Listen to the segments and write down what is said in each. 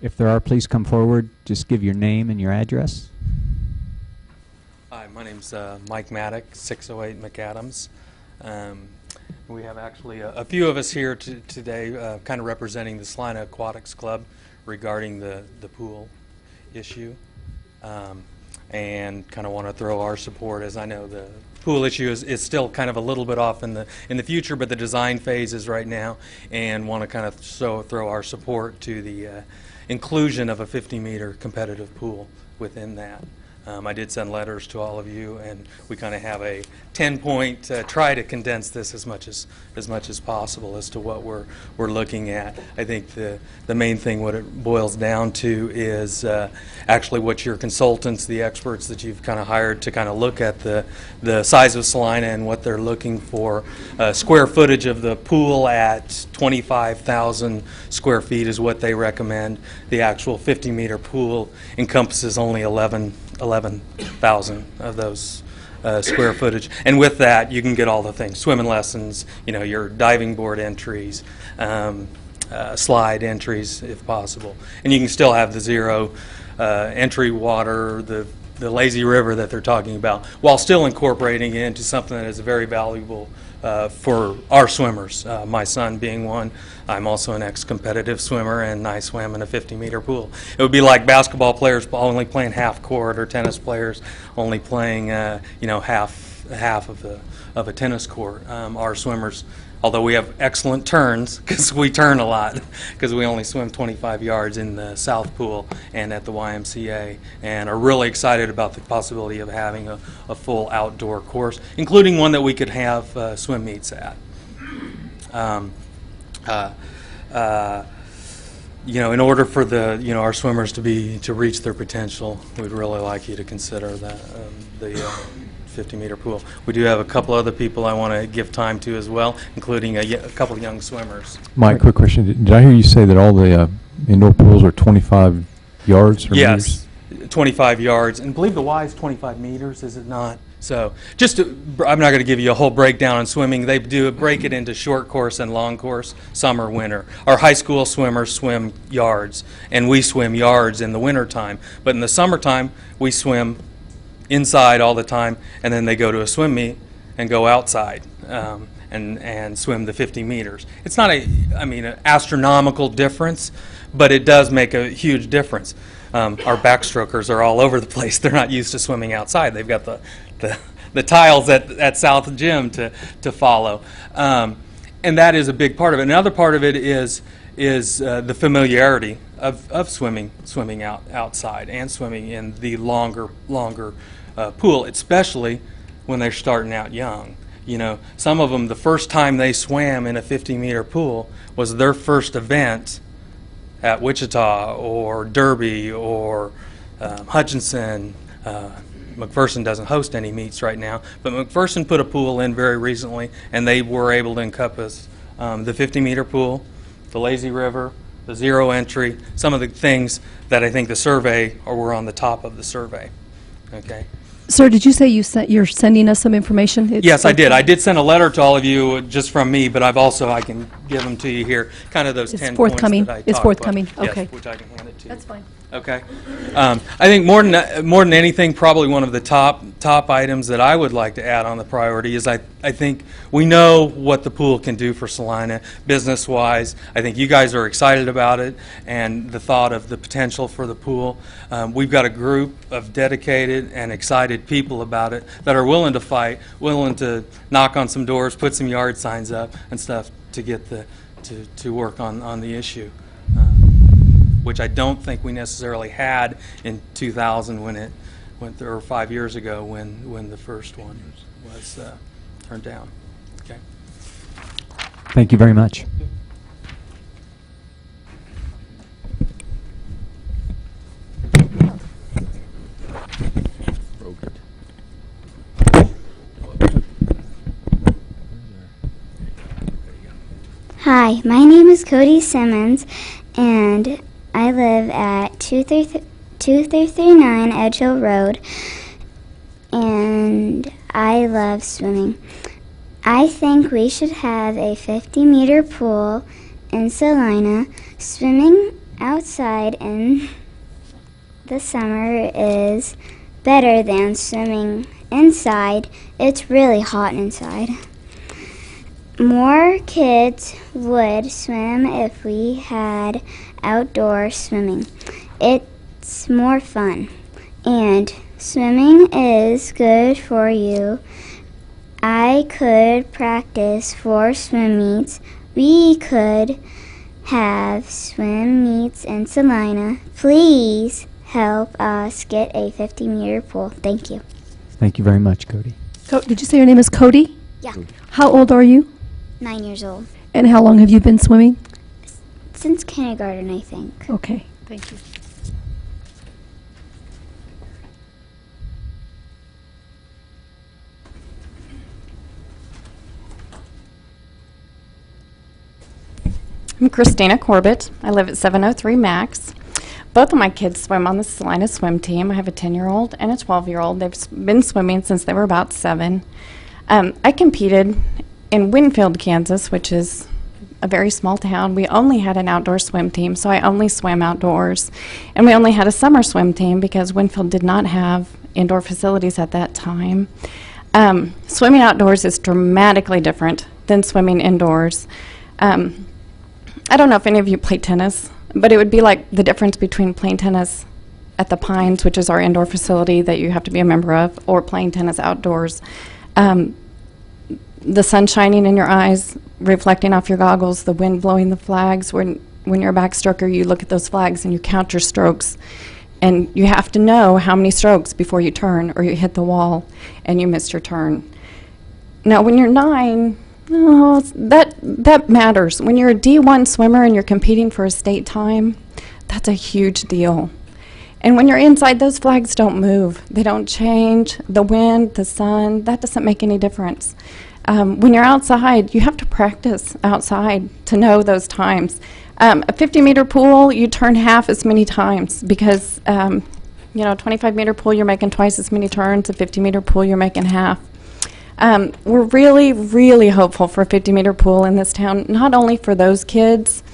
If there are, please come forward. Just give your name and your address. Hi, my name's Mike Maddock, 608 McAdams. We have actually a few of us here today kind of representing the Salina Aquatics Club regarding the pool issue. And kind of want to throw our support, as I know the pool issue is still kind of a little bit off in the future, but the design phase is right now, and want to kind of throw our support to the inclusion of a 50-meter competitive pool within that. I did send letters to all of you, and we kind of have a 10-point try to condense this as much as possible as to what we're looking at. I think the main thing, what it boils down to, is actually what your consultants, the experts that you've kind of hired to kind of look at the size of Salina and what they're looking for. Square footage of the pool at 25,000 square feet is what they recommend. The actual 50-meter pool encompasses only 11,000 of those square footage, and with that you can get all the things: swimming lessons, your diving board entries, slide entries if possible, and you can still have the zero entry water, the lazy river that they're talking about, while still incorporating it into something that is very valuable for our swimmers. My son being one, I'm also an ex-competitive swimmer, and I swam in a 50-meter pool. It would be like basketball players only playing half court, or tennis players only playing half of a tennis court. Our swimmers, although we have excellent turns, because we turn a lot, because we only swim 25 yards in the South Pool and at the YMCA, and are really excited about the possibility of having a full outdoor course, including one that we could have swim meets at. In order for our swimmers to reach their potential, we'd really like you to consider that the 50-meter pool. We do have a couple other people I want to give time to as well, including a couple of young swimmers. Mike, quick question. Did I hear you say that all the indoor pools are 25 yards or yes, meters? 25 yards. And I believe the Y is 25 meters, is it not? So I'm not going to give you a whole breakdown on swimming. They do break it into short course and long course, summer, winter. Our high school swimmers swim yards, and we swim yards in the winter time. But in the summertime, we swim inside all the time, and then they go to a swim meet and go outside and swim the 50 meters. It's not an astronomical difference, but it does make a huge difference. Our backstrokers are all over the place. They're not used to swimming outside. They've got the tiles at South Gym to follow, and that is a big part of it. Another part of it is the familiarity of swimming outside and swimming in the longer pool, especially when they're starting out young. Some of them, the first time they swam in a 50-meter pool was their first event at Wichita or Derby or Hutchinson. McPherson doesn't host any meets right now, but McPherson put a pool in very recently, and they were able to encompass the 50-meter pool, the lazy river, the zero entry, some of the things that I think the survey, or were on the top of the survey. Okay. Sir, did you say you're sending us some information? Yes, I did. I did send a letter to all of you just from me, but I can give them to you here, kind of those 10 forthcoming. points that I It's talked forthcoming. about. Okay. Yes, which I can hand it to you. That's fine. Okay. I think more than anything, probably one of the top items that I would like to add on the priority is I think we know what the pool can do for Salina business-wise. I think you guys are excited about it and the thought of the potential for the pool. We've got a group of dedicated and excited people about it that are willing to fight, willing to knock on some doors, put some yard signs up and stuff to get to work on the issue. Which I don't think we necessarily had in 2000 when it went through, or 5 years ago when the first one was turned down. Okay. Thank you very much. Hi, my name is Cody Simmons, and I live at 2339 Edge Hill Road, and I love swimming. I think we should have a 50-meter pool in Salina. Swimming outside in the summer is better than swimming inside. It's really hot inside. More kids would swim if we had outdoor swimming. It's more fun. And swimming is good for you. I could practice for swim meets. We could have swim meets in Salina. Please help us get a 50-meter pool. Thank you. Thank you very much, Cody. Did you say your name is Cody? Yeah, How old are you? 9 years old. And how long have you been swimming? Since kindergarten, I think. Okay, thank you. I'm Christina Corbett. I live at 703 Max. Both of my kids swim on the Salina swim team. I have a 10-year-old and a 12-year-old. They've been swimming since they were about 7. I competed in Winfield, Kansas, which is a very small town. We only had an outdoor swim team, so I only swam outdoors. And we only had a summer swim team because Winfield did not have indoor facilities at that time. Swimming outdoors is dramatically different than swimming indoors. I don't know if any of you play tennis, but it would be like the difference between playing tennis at the Pines, which is our indoor facility that you have to be a member of, or playing tennis outdoors. The sun shining in your eyes, reflecting off your goggles, the wind blowing the flags. When you're a backstroker, you look at those flags and you count your strokes. And you have to know how many strokes before you turn or you hit the wall and you missed your turn. Now, when you're 9, oh, that matters. When you're a D1 swimmer and you're competing for a state time, that's a huge deal. And when you're inside, those flags don't move. They don't change. The wind, the sun, that doesn't make any difference. When you're outside, you have to practice outside to know those times. A 50-meter pool, you turn half as many times because, a 25-meter pool, you're making twice as many turns. A 50-meter pool, you're making half. We're really, really hopeful for a 50-meter pool in this town, not only for those kids,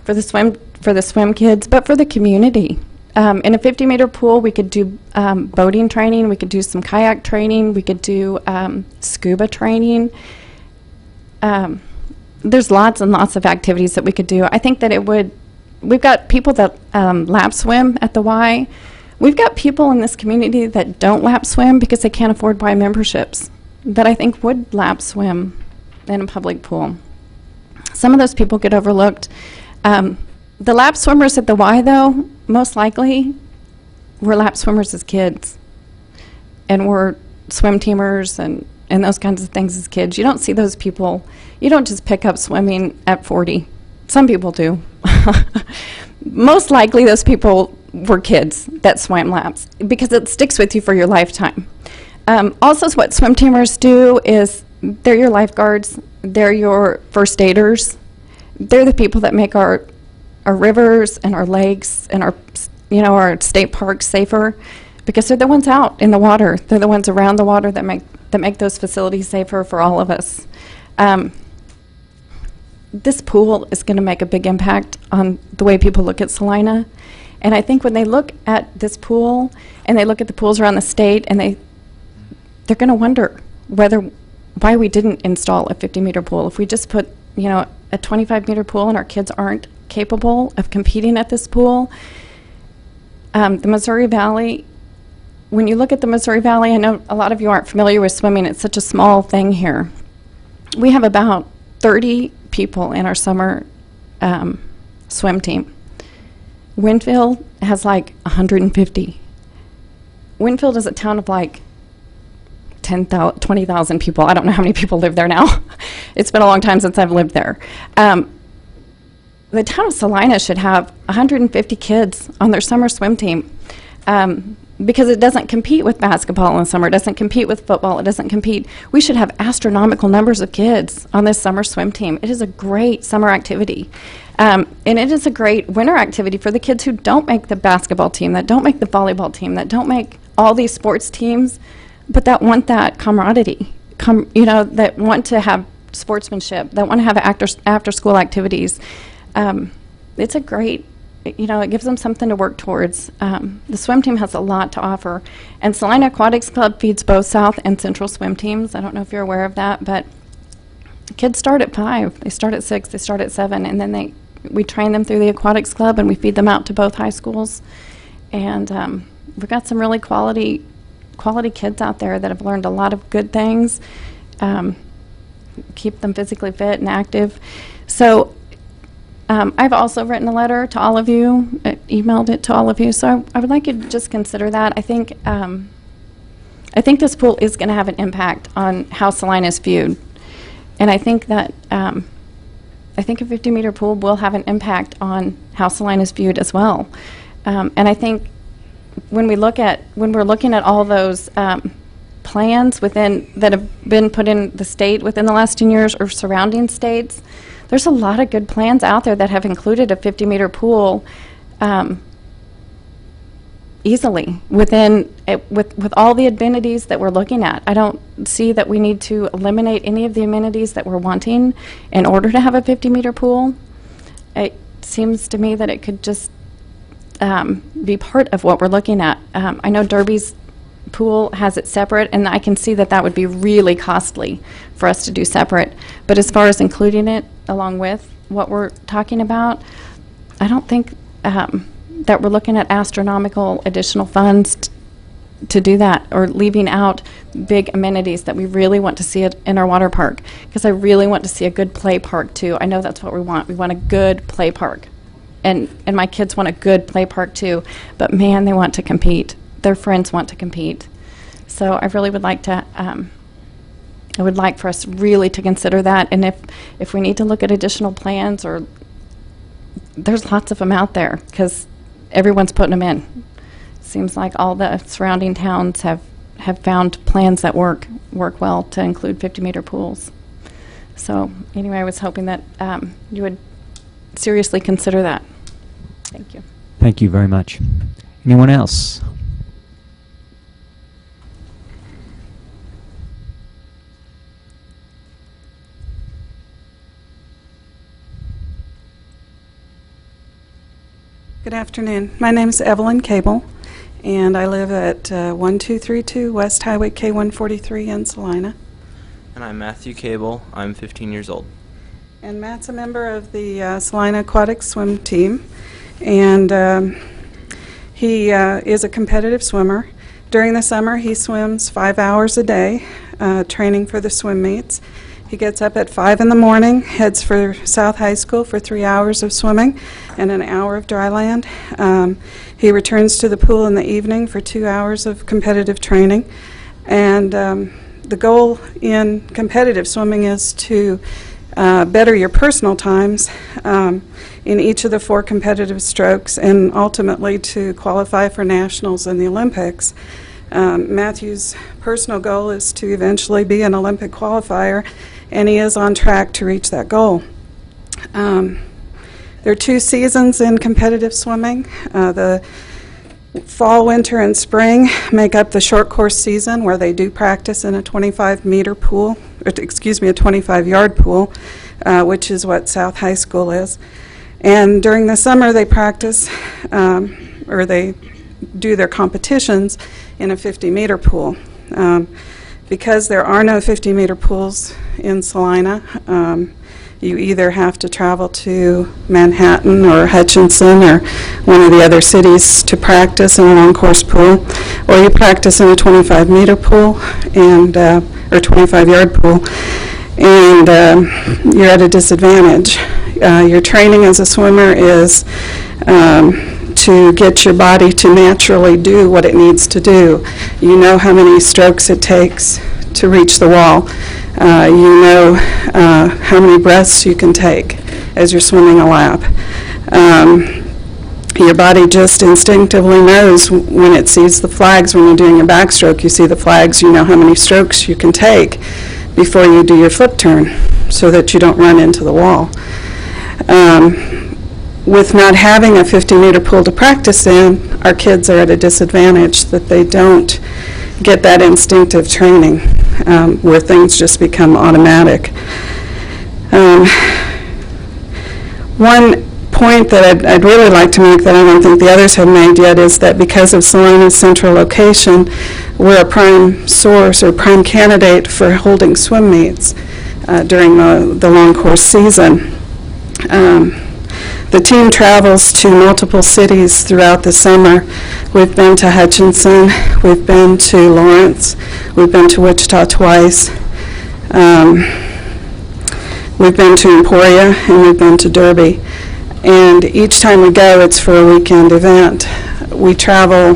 for the swim kids, but for the community. In a 50-meter pool, we could do boating training, we could do some kayak training, we could do scuba training. There's lots and lots of activities that we could do. I think that we've got people that lap swim at the Y. We've got people in this community that don't lap swim because they can't afford Y memberships, that I think would lap swim in a public pool. Some of those people get overlooked. The lap swimmers at the Y, though, most likely were lap swimmers as kids and were swim teamers and those kinds of things as kids. You don't see those people. You don't just pick up swimming at 40. Some people do. Most likely those people were kids that swam laps because it sticks with you for your lifetime. Also, what swim teamers do is they're your lifeguards, they're your first aiders, they're the people that make our rivers and our lakes and our state parks safer because they're the ones out in the water. They're the ones around the water that make those facilities safer for all of us. This pool is going to make a big impact on the way people look at Salina. And I think when they look at this pool and they look at the pools around the state and they're going to wonder why we didn't install a 50-meter pool. If we just put, a 25-meter pool and our kids aren't capable of competing at this pool. The Missouri Valley, when you look at the Missouri Valley, I know a lot of you aren't familiar with swimming. It's such a small thing here. We have about 30 people in our summer swim team. Winfield has like 150. Winfield is a town of like 20,000 people. I don't know how many people live there now. It's been a long time since I've lived there. The town of Salina should have 150 kids on their summer swim team because it doesn't compete with basketball in the summer, it doesn't compete with football, it doesn't compete. We should have astronomical numbers of kids on this summer swim team. It is a great summer activity. And it is a great winter activity for the kids who don't make the basketball team, that don't make the volleyball team, that don't make all these sports teams, but that want that camaraderie, that want to have sportsmanship, that want to have after-school activities. It's a great you know, it gives them something to work towards. The swim team has a lot to offer. And Salina Aquatics Club feeds both South and Central swim teams. I don't know if you're aware of that, but kids start at 5, they start at 6, they start at 7, and then we train them through the Aquatics Club, and we feed them out to both high schools. And we've got some really quality kids out there that have learned a lot of good things, keep them physically fit and active. So I've also written a letter to all of you, emailed it to all of you, so I would like you to just consider that. I think this pool is going to have an impact on how Salina is viewed. And I think that a 50-meter pool will have an impact on how Salina is viewed as well. And I think when we're looking at all those plans that have been put in the state within the last 10 years or surrounding states, there's a lot of good plans out there that have included a 50-meter pool easily with all the amenities that we're looking at. I don't see that we need to eliminate any of the amenities that we're wanting in order to have a 50-meter pool. It seems to me that it could just be part of what we're looking at. I know Derby's pool has it separate, and I can see that would be really costly for us to do separate. But as far as including it along with what we're talking about, I don't think that we're looking at astronomical additional funds to do that, or leaving out big amenities that we really want to see it in our water park, because I really want to see a good play park too. I know that's what we want. We want a good play park, and my kids want a good play park too, but man, they want to compete. Their friends want to compete. So I really would like to I would like for us really to consider that, and if we need to look at additional plans, or there's lots of them out there, because everyone's putting them in. Seems like all the surrounding towns have found plans that work well to include 50-meter pools. So anyway, I was hoping that you would seriously consider that. Thank you. Thank you very much. Anyone else? Good afternoon. My name is Evelyn Cable, and I live at 1232 West Highway K143 in Salina. And I'm Matthew Cable. I'm 15 years old. And Matt's a member of the Salina Aquatic Swim Team, and he is a competitive swimmer. During the summer, he swims 5 hours a day, training for the swim meets. He gets up at 5 in the morning, heads for South High School for 3 hours of swimming and an hour of dry land. He returns to the pool in the evening for 2 hours of competitive training. And the goal in competitive swimming is to better your personal times in each of the 4 competitive strokes, and ultimately to qualify for nationals and the Olympics. Matthew's personal goal is to eventually be an Olympic qualifier, and he is on track to reach that goal. There are 2 seasons in competitive swimming. The fall, winter, and spring make up the short course season, where they do practice in a 25-meter pool, or a 25-yard pool, which is what South High School is. And during the summer, they practice, or they do their competitions in a 50-meter pool. Because there are no 50-meter pools in Salina, you either have to travel to Manhattan or Hutchinson or one of the other cities to practice in a long-course pool, or you practice in a 25-meter pool and or 25-yard pool, and you're at a disadvantage. Your training as a swimmer is to get your body to naturally do what it needs to do. You know how many strokes it takes to reach the wall. You know how many breaths you can take as you're swimming a lap. Your body just instinctively knows when it sees the flags. When you're doing a backstroke, you see the flags, you know how many strokes you can take before you do your flip turn so that you don't run into the wall. With not having a 50-meter pool to practice in, our kids are at a disadvantage that they don't get that instinctive training where things just become automatic. One point that I'd really like to make that I don't think the others have made yet is that because of Salina's central location, we're a prime source or prime candidate for holding swim meets during the long course season. The team travels to multiple cities throughout the summer. We've been to Hutchinson, we've been to Lawrence, we've been to Wichita twice, we've been to Emporia, and we've been to Derby. And each time we go, it's for a weekend event. We travel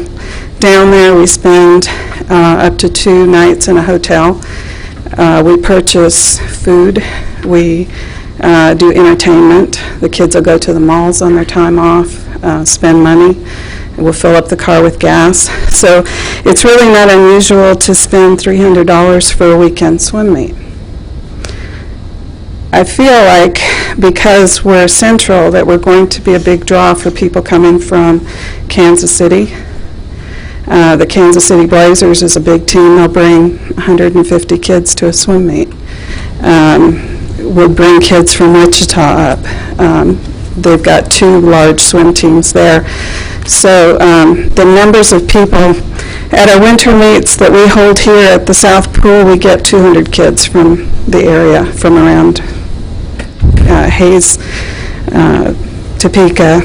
down there, we spend up to 2 nights in a hotel. We purchase food, we do entertainment. The kids will go to the malls on their time off, spend money. We'll fill up the car with gas. So it's really not unusual to spend $300 for a weekend swim meet. I feel like because we're central that we're going to be a big draw for people coming from Kansas City. The Kansas City Blazers is a big team. They'll bring 150 kids to a swim meet. We'll bring kids from Wichita up. They've got 2 large swim teams there. So the numbers of people at our winter meets that we hold here at the South Pool, we get 200 kids from the area, from around Hayes, Topeka,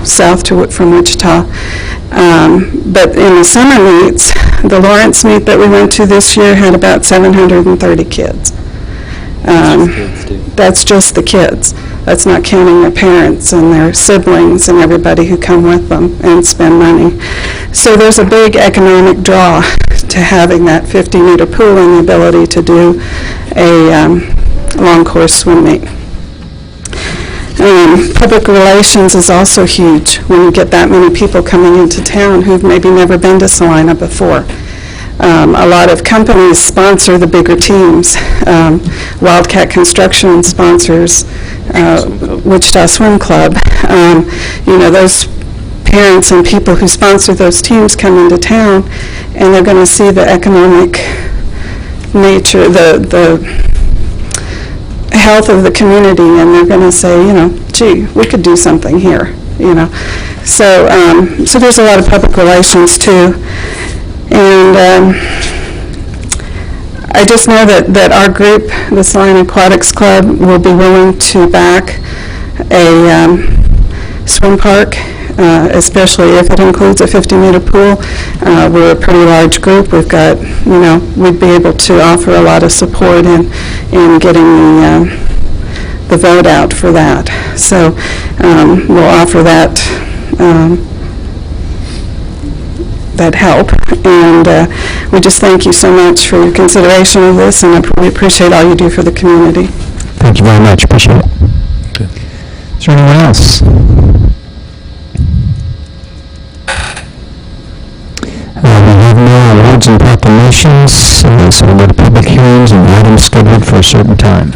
south from Wichita. But in the summer meets, the Lawrence meet that we went to this year had about 730 kids. That's just the kids. That's not counting their parents and their siblings and everybody who come with them and spend money. So there's a big economic draw to having that 50-meter pool and the ability to do a long course swim meet. Public relations is also huge when you get that many people coming into town who've maybe never been to Salina before. A lot of companies sponsor the bigger teams. Wildcat Construction sponsors Wichita Swim Club. Those parents and people who sponsor those teams come into town, and they're going to see the economic nature, the health of the community, and they're going to say, gee, we could do something here, So there's a lot of public relations too. And I just know that our group, the Salina Aquatics Club, will be willing to back a swim park, especially if it includes a 50-meter pool. We're a pretty large group. We've got, we'd be able to offer a lot of support in getting the vote out for that. So we'll offer that help, and we just thank you so much for your consideration of this, and we appreciate all you do for the community. Thank you very much. Appreciate it. Good. Is there anyone else? We have no awards and proclamations, so we'll go to public hearings and items scheduled for a certain time.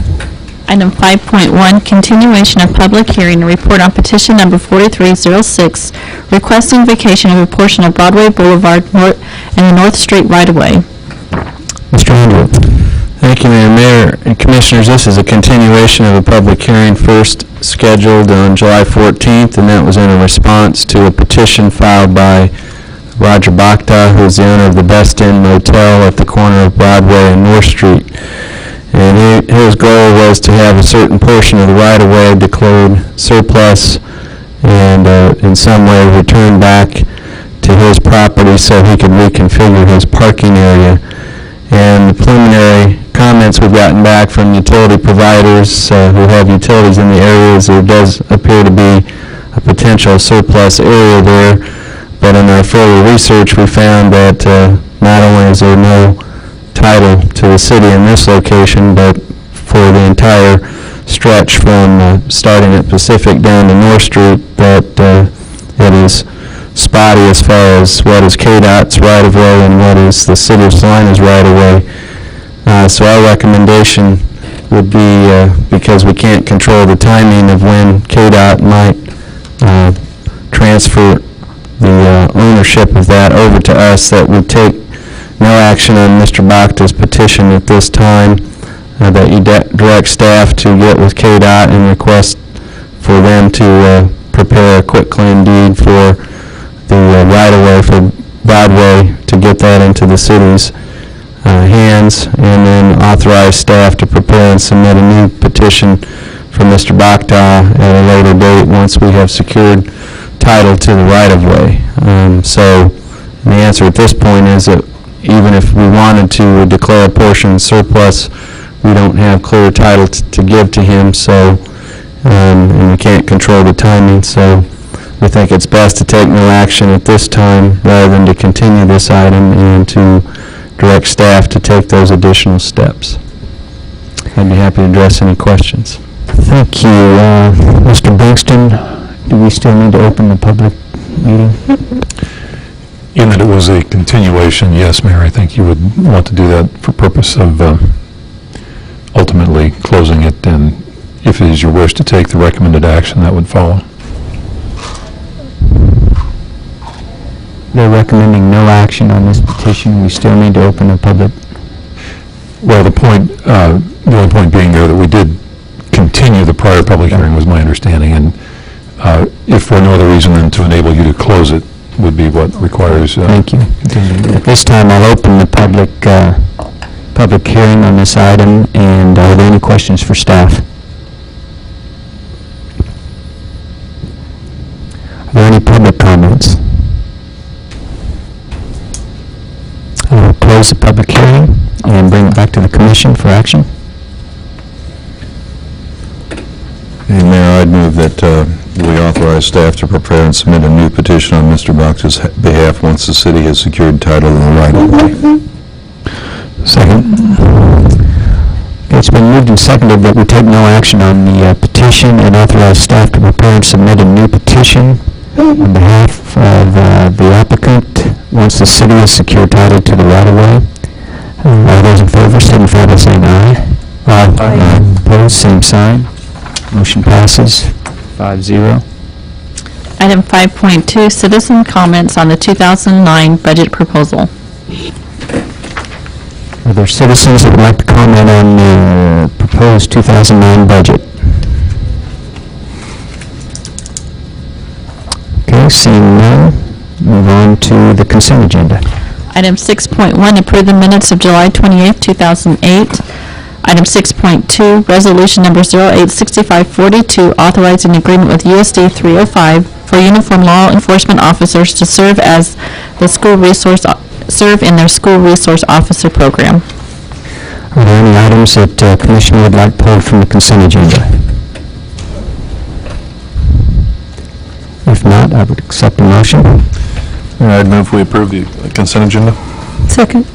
Item 5.1, continuation of public hearing, a report on petition number 4306, requesting vacation of a portion of Broadway Boulevard and the North Street right-of-way. Mr. Andrew. Thank you, Mayor and Commissioners. This is a continuation of a public hearing first scheduled on July 14th, and that was in a response to a petition filed by Roger Bakhta, who is the owner of the Best Inn Motel at the corner of Broadway and North Street. And his goal was to have a certain portion of the right-of-way declared surplus and in some way returned back to his property so he could reconfigure his parking area. And the preliminary comments we've gotten back from utility providers who have utilities in the areas, there does appear to be a potential surplus area there. But in our further research, we found that not only is there no title to the city in this location, but for the entire stretch from starting at Pacific down to North Street, that it is spotty as far as what is KDOT's right-of-way and what is the City of Salina's right-of-way. So our recommendation would be, because we can't control the timing of when KDOT might transfer the ownership of that over to us, that we take no action on Mr. Bakhta's petition at this time, that you direct staff to get with KDOT and request for them to prepare a quitclaim deed for the right-of-way for Broadway to get that into the city's hands, and then authorize staff to prepare and submit a new petition for Mr. Bakta at a later date once we have secured title to the right-of-way. So the answer at this point is that even if we wanted to declare a portion surplus, we don't have clear title to give to him, so and we can't control the timing, so we think it's best to take no action at this time rather than to continue this item and to direct staff to take those additional steps. I'd be happy to address any questions. Thank you. Mr. Bankston, do we still need to open the public meeting? In that it was a continuation, yes, Mayor, I think you would want to do that for purpose of ultimately closing it, and if it is your wish to take the recommended action, that would follow. They're recommending no action on this petition. We still need to open a public. Well, the only point being there that we did continue the prior public hearing was my understanding, and if for no other reason than to enable you to close it would be what requires. Thank you. At this time, I'll open the public hearing on this item, and are there any questions for staff? Are there any public comments? I will close the public hearing and bring it back to the commission for action. Hey, Mayor, I'd move that we authorize staff to prepare and submit a new petition on Mr. Bakta's behalf once the city has secured title in the right-of-way. Second. It's been moved and seconded that we take no action on the petition and authorize staff to prepare and submit a new petition on behalf of the applicant once the city has secured title to the right-of-way. All those in favor signify by saying aye. Aye. Opposed, same sign. Motion passes 5-0. Item 5.2, citizen comments on the 2009 budget proposal. Are there citizens that would like to comment on the proposed 2009 budget? Okay, seeing none, move on to the consent agenda. Item 6.1, approve the minutes of July 28, 2008. Item 6.2, resolution number 086542, authorizing agreement with USD 305 for uniform law enforcement officers to serve as the serve in their school resource officer program. Are there any items that Commission would like pulled from the consent agenda? If not, I would accept a motion. I'd move we approve the consent agenda. Second.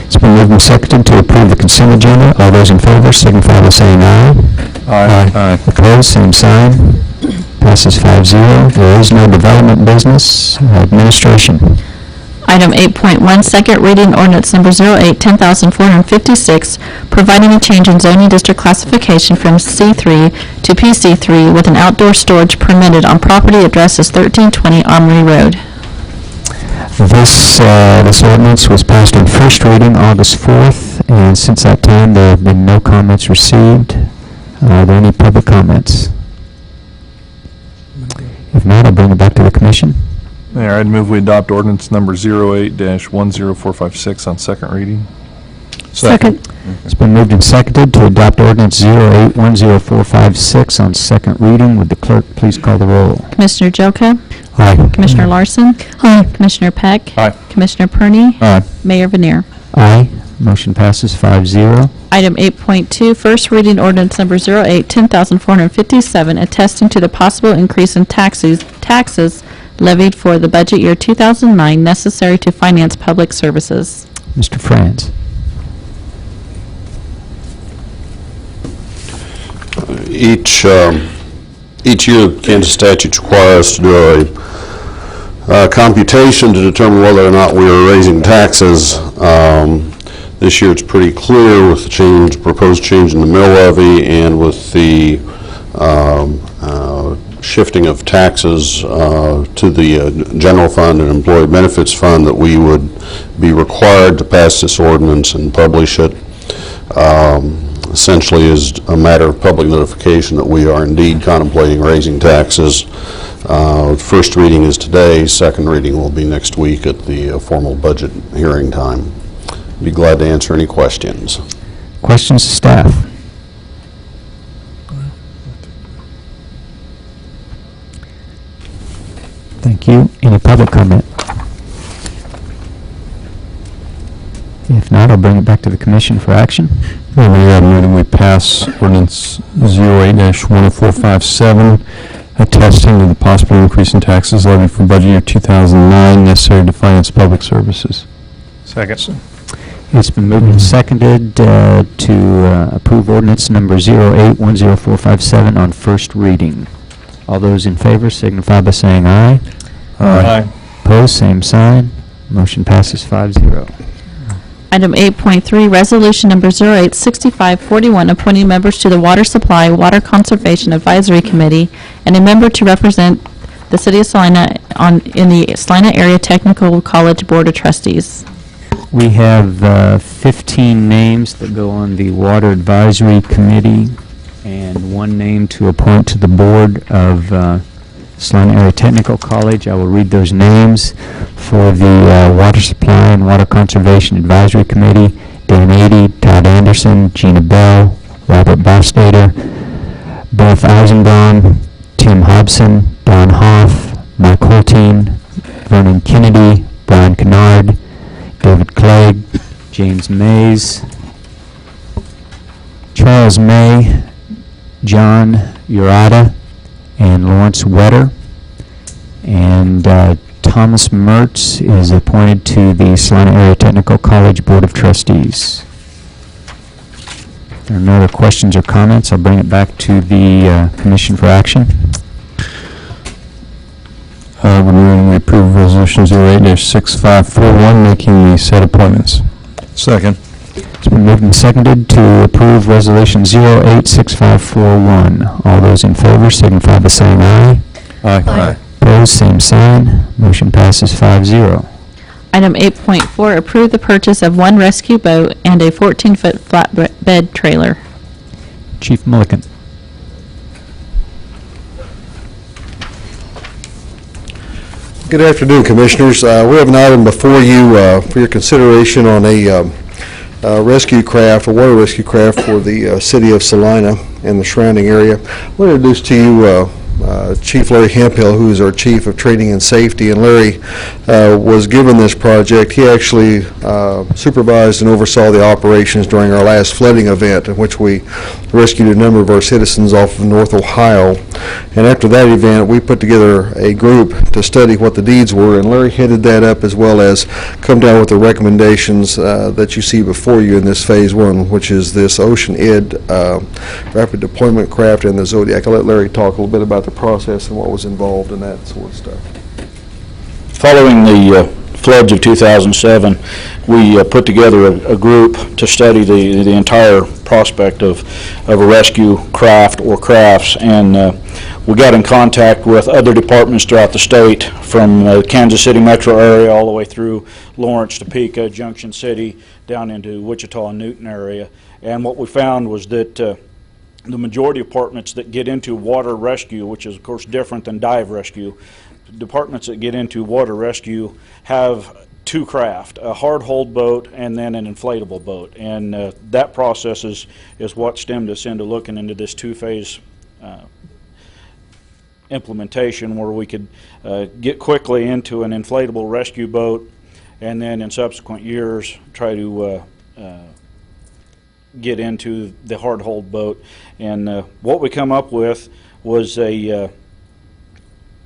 It's been moved and seconded to approve the consent agenda. All those in favor signify by saying aye. Aye. Opposed, same sign. Passes 5-0. There is no development business. Administration. Item 8.1, second reading ordinance number 08-10456, providing a change in zoning district classification from C3 to PC3 with an outdoor storage permitted on property address as 1320 Omri Road. This ordinance was passed on first reading August 4th, and since that time there have been no comments received. Are there any public comments? If not, I'll bring it back to the Commission. Mayor, I'd move we adopt ordinance number 08-10456 on second reading. Second. It's been moved and seconded to adopt ordinance 08-10456 on second reading. Would the clerk please call the roll? Commissioner Jelka? Aye. Commissioner Larson? Aye. Commissioner Peck? Aye. Commissioner Perney? Aye. Mayor Vanir. Aye. Motion passes 5-0. Item 8.2, first reading ordinance number 08-10457, attesting to the possible increase in taxes levied for the budget year 2009 necessary to finance public services. Mr. Franz. Each year, Kansas statutes require us to do a computation to determine whether or not we are raising taxes. This year, it's pretty clear with the proposed change in the mill levy and with the shifting of taxes to the general fund and employee benefits fund that we would be required to pass this ordinance and publish it. essentially is a matter of public notification that we are indeed contemplating raising taxes. First reading is today. Second reading will be next week at the formal budget hearing time. Be glad to answer any questions. Questions to staff? Thank you. Any public comment? If not, I'll bring it back to the commission for action. Mayor, I move that we pass ordinance 08-10457, attesting to the possible increase in taxes levied for budget year 2009 necessary to finance public services. Second. It's been moved and seconded to approve ordinance number 08-10457 on first reading. All those in favor signify by saying aye. Aye. Opposed, same sign. Motion passes 5-0. Item 8.3, resolution number 086541, appointing members to the Water Supply Water Conservation Advisory Committee and a member to represent the City of Salina in the Salina Area Technical College Board of Trustees. We have 15 names that go on the Water Advisory Committee and one name to appoint to the board of Salina Area Technical College. I will read those names. For the Water Supply and Water Conservation Advisory Committee: Dan Adey, Todd Anderson, Gina Bell, Robert Bostader, Beth Eisenbaum, Tim Hobson, Don Hoff, Mike Holteen, Vernon Kennedy, Brian Kennard, David Clegg, James Mays, Charles May, John Urata, and Lawrence Wetter. And Thomas Mertz is appointed to the Salina Area Technical College Board of Trustees. If there are no other questions or comments, I'll bring it back to the Commission for action. We approve resolution 08-6541, making the said appointments. Second. It's been moved and seconded to approve resolution 086541. All those in favor signify by saying aye. Aye. Opposed, same sign. Motion passes 5-0. Item 8.4, approve the purchase of one rescue boat and a 14-foot flatbed trailer. Chief Mulliken. Good afternoon, Commissioners. We have an item before you for your consideration on a rescue craft, a water rescue craft for the city of Salina and the surrounding area. I want to introduce to you Chief Larry Hemphill, who is our Chief of Training and Safety, and Larry was given this project. He actually supervised and oversaw the operations during our last flooding event, in which we rescued a number of our citizens off of North Ohio. And after that event, we put together a group to study what the needs were, and Larry headed that up, as well as come down with the recommendations that you see before you in this phase one, which is this Ocean Ed rapid deployment craft and the Zodiac. I'll let Larry talk a little bit about the process and what was involved in that sort of stuff. Following the floods of 2007, we put together a group to study the entire prospect of a rescue craft or crafts, and we got in contact with other departments throughout the state, from the Kansas City metro area all the way through Lawrence, Topeka, Junction City, down into Wichita and Newton area. And what we found was that the majority of departments that get into water rescue, which is of course different than dive rescue, departments that get into water rescue have two craft, a hard hold boat and then an inflatable boat. And that process is what stemmed us into looking into this two-phase implementation, where we could get quickly into an inflatable rescue boat and then in subsequent years try to get into the hard hold boat. And what we come up with was a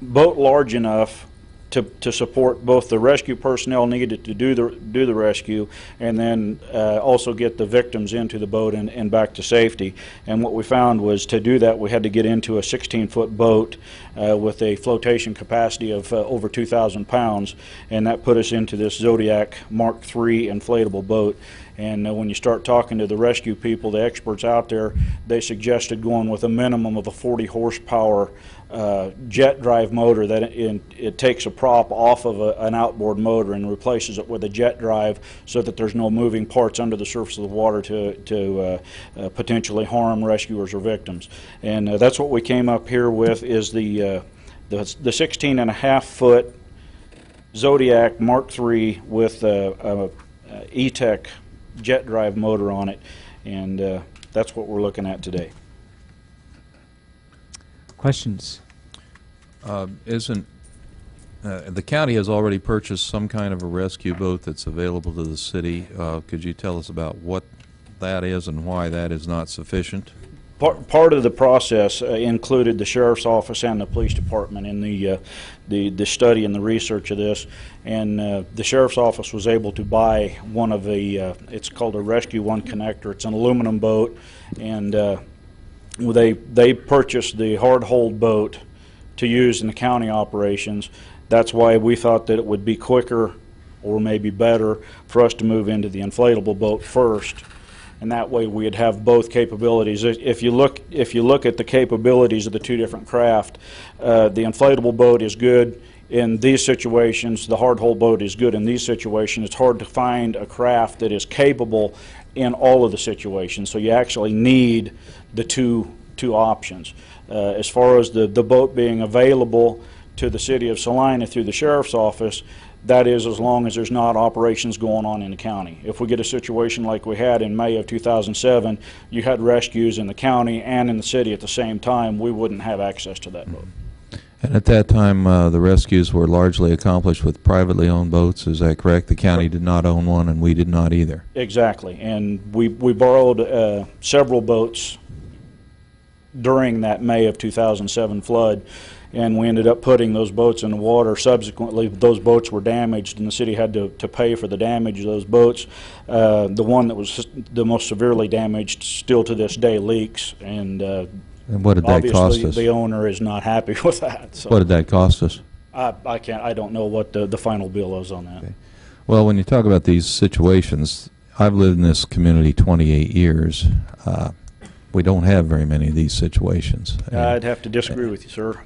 boat large enough to support both the rescue personnel needed to do the rescue, and then also get the victims into the boat and back to safety. And what we found was, to do that, we had to get into a 16-foot boat with a flotation capacity of over 2,000 pounds, and that put us into this Zodiac Mark III inflatable boat. And when you start talking to the rescue people, the experts out there, they suggested going with a minimum of a 40 horsepower jet drive motor that it takes a prop off of an outboard motor and replaces it with a jet drive so that there's no moving parts under the surface of the water to potentially harm rescuers or victims. And that's what we came up here with, is the 16.5-foot Zodiac Mark III with a E-Tech jet drive motor on it, and that's what we're looking at today. Questions? Isn't the county has already purchased some kind of a rescue boat that's available to the city? Could you tell us about what that is and why that is not sufficient? Part of the process included the sheriff's office and the police department in the study and the research of this, and the sheriff's office was able to buy one of the it's called a Rescue One connector. It's an aluminum boat, and they purchased the hard hold boat to use in the county operations. That's why we thought that it would be quicker, or maybe better, for us to move into the inflatable boat first, and that way we'd have both capabilities. If you look at the capabilities of the two different craft, the inflatable boat is good in these situations. The hard hull boat is good in these situations. It's hard to find a craft that is capable in all of the situations, so you actually need the two options. As far as the boat being available to the city of Salina through the sheriff's office, that is as long as there's not operations going on in the county. If we get a situation like we had in May of 2007, you had rescues in the county and in the city at the same time, we wouldn't have access to that boat. And at that time, the rescues were largely accomplished with privately owned boats. Is that correct? The county did not own one, and we did not either. Exactly. And we borrowed several boats during that May of 2007 flood, and we ended up putting those boats in the water. Subsequently, those boats were damaged, and the city had to pay for the damage of those boats. The one that was the most severely damaged still to this day leaks, and what did that cost us? Obviously, the owner is not happy with that. So what did that cost us? I don't know what the final bill is on that. Okay. Well, when you talk about these situations, I've lived in this community 28 years. We don't have very many of these situations. I'd have to disagree with you, sir.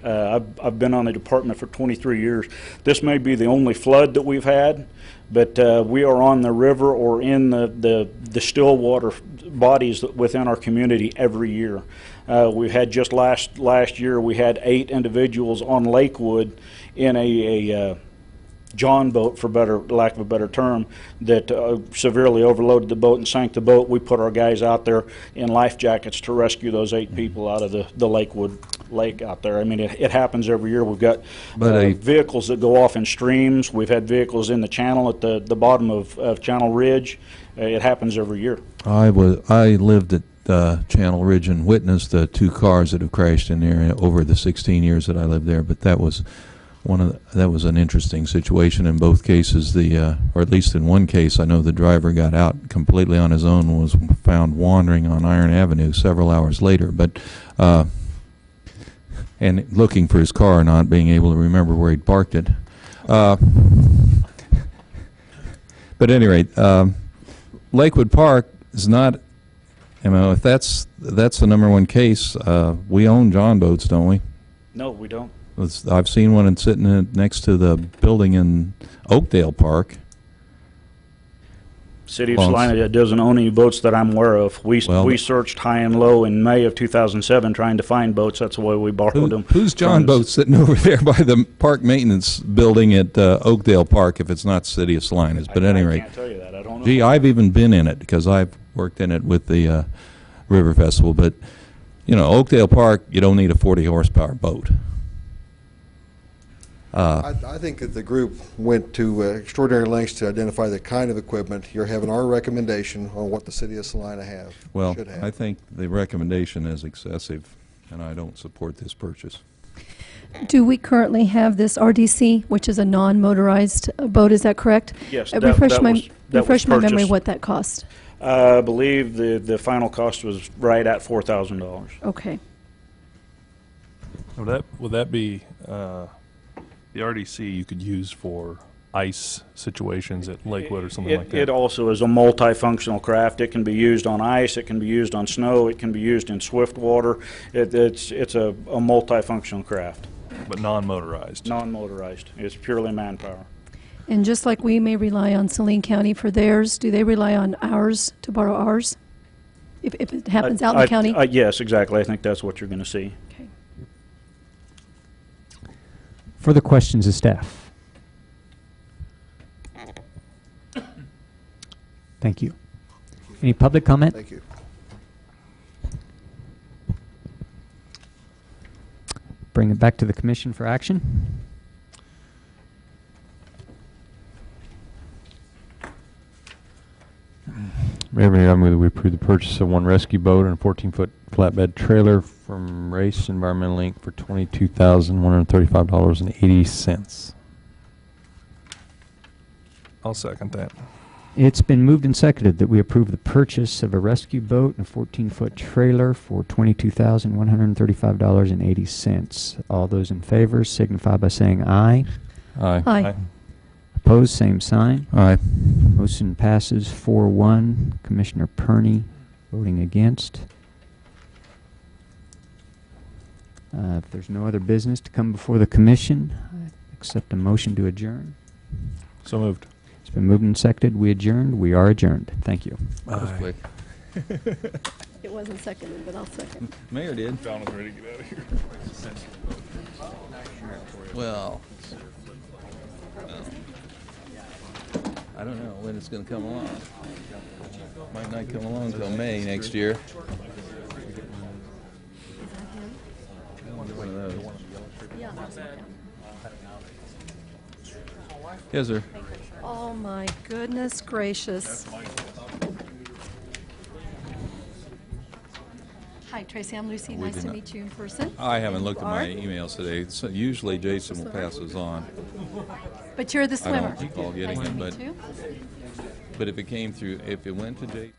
I've been on the department for 23 years. This may be the only flood that we've had, but we are on the river or in the still water bodies within our community every year. We had just last year, we had 8 individuals on Lakewood in a John boat, for lack of a better term, that severely overloaded the boat and sank the boat. We put our guys out there in life jackets to rescue those 8 people out of the Lakewood lake out there. I mean, it happens every year. We've got vehicles that go off in streams. We've had vehicles in the channel at the bottom of Channel Ridge. It happens every year. I lived at Channel Ridge and witnessed the 2 cars that have crashed in there over the 16 years that I lived there, but that was that was an interesting situation in both cases. Or at least in one case, I know the driver got out completely on his own and was found wandering on Iron Avenue several hours later. But and looking for his car, not being able to remember where he'd parked it. But at any rate, Lakewood Park is not. You know, if that's the #1 case, we own John boats, don't we? No, we don't. I've seen one sitting next to the building in Oakdale Park. City of Salina doesn't own any boats that I'm aware of. We searched high and low in May of 2007 trying to find boats. That's the way we borrowed them. Who's John boat sitting over there by the park maintenance building at Oakdale Park if it's not City of Salina's? But at any rate, I can't tell you that. I don't know. Gee, I've even been in it because I've worked in it with the River Festival. But, you know, Oakdale Park, you don't need a 40 horsepower boat. I think that the group went to extraordinary lengths to identify the kind of equipment. You're having our recommendation on what the city of Salina should have. I think the recommendation is excessive, and I don't support this purchase. Do we currently have this RDC, which is a non-motorized boat? Is that correct? Yes, refresh my memory what that cost. I believe the final cost was right at $4,000. Okay. Would that be the RDC you could use for ice situations at Lakewood or something like that? It also is a multifunctional craft. It can be used on ice, it can be used on snow, it can be used in swift water. It's a multifunctional craft. But non-motorized? Non-motorized. It's purely manpower. And just like we may rely on Saline County for theirs, do they rely on ours to borrow ours? If it happens out in the county? Yes, exactly. I think that's what you're going to see. Okay. Further questions of staff? Thank you. Any public comment? Thank you. Bring it back to the commission for action. Mayor, I move that we approve the purchase of one rescue boat and a 14-foot flatbed trailer from Race Environmental Inc. for $22,135.80. I'll second that. It's been moved and seconded that we approve the purchase of a rescue boat and a 14-foot trailer for $22,135.80. All those in favor signify by saying aye. Aye. Aye. Opposed, same sign. Aye. Motion passes 4-1. Commissioner Perney voting against. If there's no other business to come before the commission, I accept a motion to adjourn. So moved. It's been moved and seconded. We adjourned. We are adjourned. Thank you. That was quick. It wasn't seconded, but I'll second. Mayor did. Donald's ready to get out of here. Well, I don't know when it's going to come along. Might not come along until May next year. One of those. Yes, sir. Oh, my goodness gracious. Hi, Tracy. I'm Lucy. Nice to meet you in person. I haven't looked at my You are? emails today. So usually Jason will pass those on. But you're the I swimmer. don't recall getting Nice to them, meet you. but if it came through, if it went to Jason.